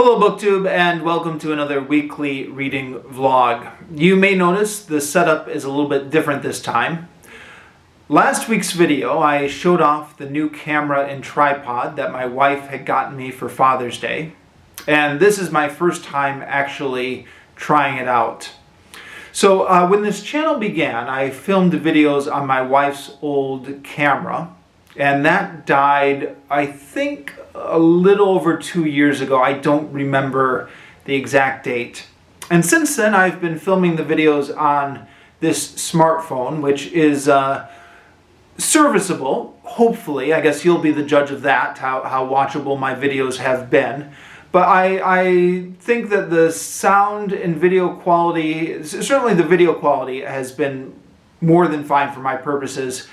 Hello BookTube and welcome to another weekly reading vlog. You may notice the setup is a little bit different this time. Last week's video I showed off the new camera and tripod that my wife had gotten me for Father's Day. And this is my first time actually trying it out. So when this channel began, I filmed videos on my wife's old camera. And that died, I think, a little over 2 years ago. I don't remember the exact date. And since then, I've been filming the videos on this smartphone, which is serviceable, hopefully. I guess you'll be the judge of that, how watchable my videos have been. But I think that the sound and video quality, certainly the video quality, has been more than fine for my purposes.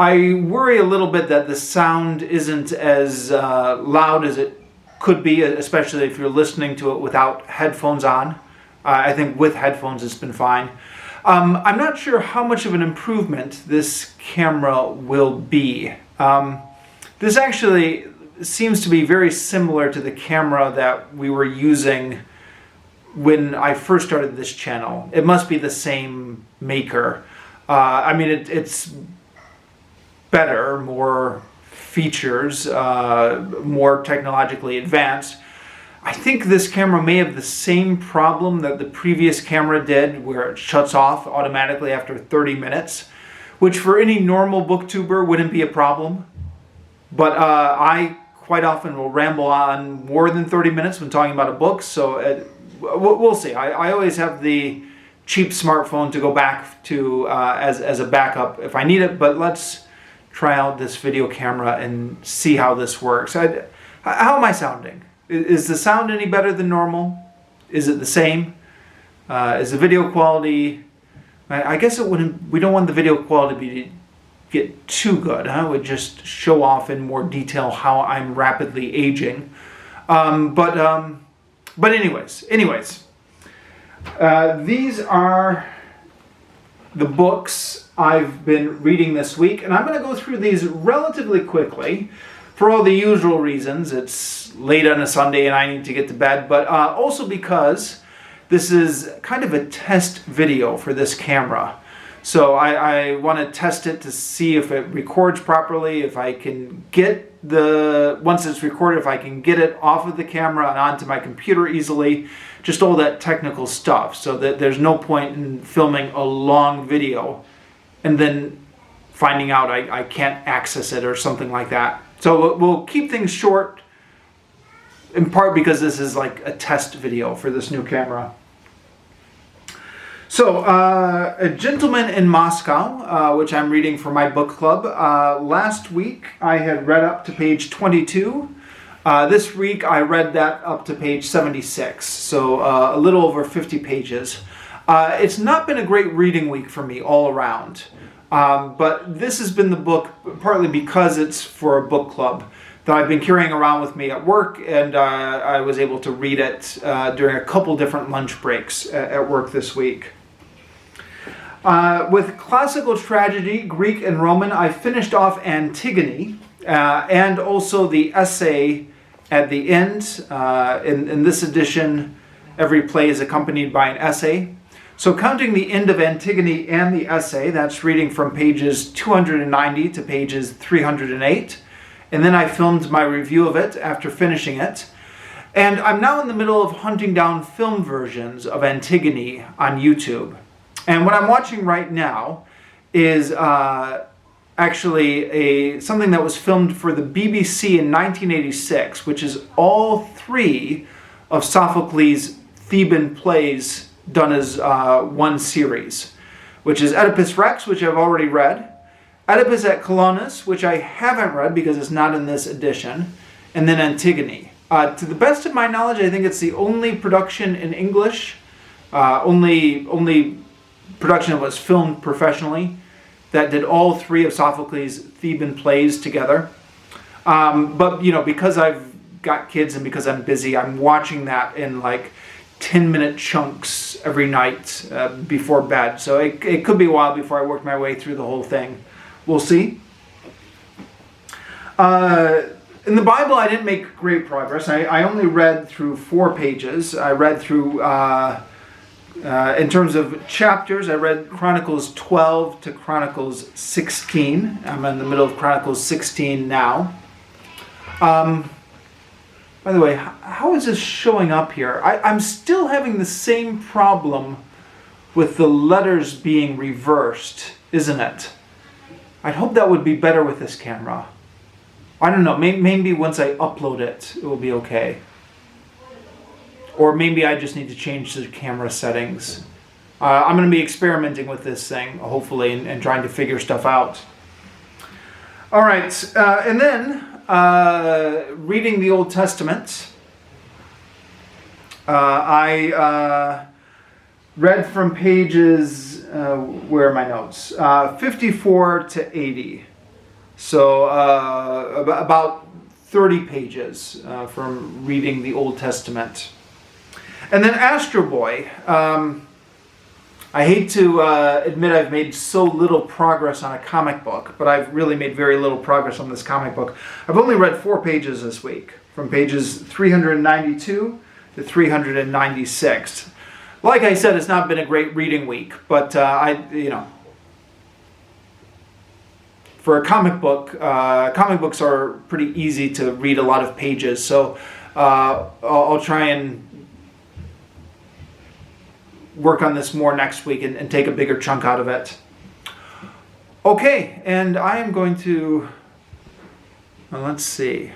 I worry a little bit that the sound isn't as loud as it could be, especially if you're listening to it without headphones on. I think with headphones it's been fine. I'm not sure how much of an improvement this camera will be. This actually seems to be very similar to the camera that we were using when I first started this channel. It must be the same maker. I mean, it's better, more features, more technologically advanced. I think this camera may have the same problem that the previous camera did, where it shuts off automatically after 30 minutes, which for any normal booktuber wouldn't be a problem. But I quite often will ramble on more than 30 minutes when talking about a book, so we'll see. I always have the cheap smartphone to go back to as a backup if I need it, but let's try out this video camera and see how this works. How am I sounding? Is the sound any better than normal? Is it the same? Is the video quality... I guess it wouldn't... We don't want the video quality to get too good, huh? It would just show off in more detail how I'm rapidly aging. But anyways. These are the books I've been reading this week, and I'm going to go through these relatively quickly for all the usual reasons. It's late on a Sunday and I need to get to bed, but also because this is kind of a test video for this camera. So I want to test it to see if it records properly, if I can get once it's recorded, if I can get it off of the camera and onto my computer easily, just all that technical stuff, so that there's no point in filming a long video and then finding out I can't access it or something like that. So we'll keep things short, in part because this is like a test video for this new camera. So, A Gentleman in Moscow, which I'm reading for my book club. Last week I had read up to page 22. This week I read that up to page 76, so a little over 50 pages. It's not been a great reading week for me all around, but this has been the book, partly because it's for a book club, that I've been carrying around with me at work, and I was able to read it during a couple different lunch breaks at work this week. With classical tragedy, Greek and Roman, I finished off Antigone, and also the essay at the end. In this edition, every play is accompanied by an essay. So counting the end of Antigone and the essay, that's reading from pages 290 to pages 308. And then I filmed my review of it after finishing it. And I'm now in the middle of hunting down film versions of Antigone on YouTube. And what I'm watching right now is actually something that was filmed for the BBC in 1986, which is all three of Sophocles' Theban plays done as one series, which is Oedipus Rex, which I've already read, Oedipus at Colonus, which I haven't read because it's not in this edition, and then Antigone. To the best of my knowledge, I think it's the only production in English, only production that was filmed professionally, that did all three of Sophocles' Theban plays together. But, you know, because I've got kids and because I'm busy, I'm watching that in like 10-minute chunks every night before bed. So it could be a while before I work my way through the whole thing. We'll see. In the Bible, I didn't make great progress. I only read through 4 pages. I read through, in terms of chapters, I read Chronicles 12 to Chronicles 16. I'm in the middle of Chronicles 16 now. By the way, how is this showing up here? I'm still having the same problem with the letters being reversed, isn't it? I'd hope that would be better with this camera. I don't know, maybe once I upload it, it will be okay. Or maybe I just need to change the camera settings. I'm going to be experimenting with this thing, hopefully, and trying to figure stuff out. All right, and then reading the Old Testament, I read from pages, where are my notes? 54 to 80. So about 30 pages from reading the Old Testament. And then Astro Boy. I hate to admit I've made so little progress on a comic book, but I've really made very little progress on this comic book. I've only read 4 pages this week, from pages 392 to 396. Like I said, it's not been a great reading week, but for a comic book, comic books are pretty easy to read a lot of pages, so I'll try and work on this more next week and take a bigger chunk out of it. Okay, and I am going to, well, let's see.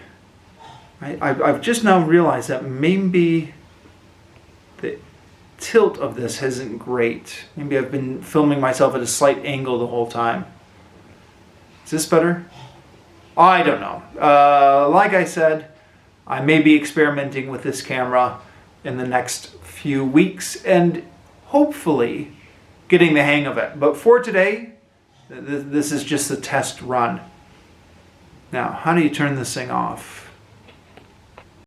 I've just now realized that maybe the tilt of this isn't great. Maybe I've been filming myself at a slight angle the whole time. Is this better? I don't know. Like I said, I may be experimenting with this camera in the next few weeks and hopefully getting the hang of it. But for today, this is just a test run. Now, how do you turn this thing off?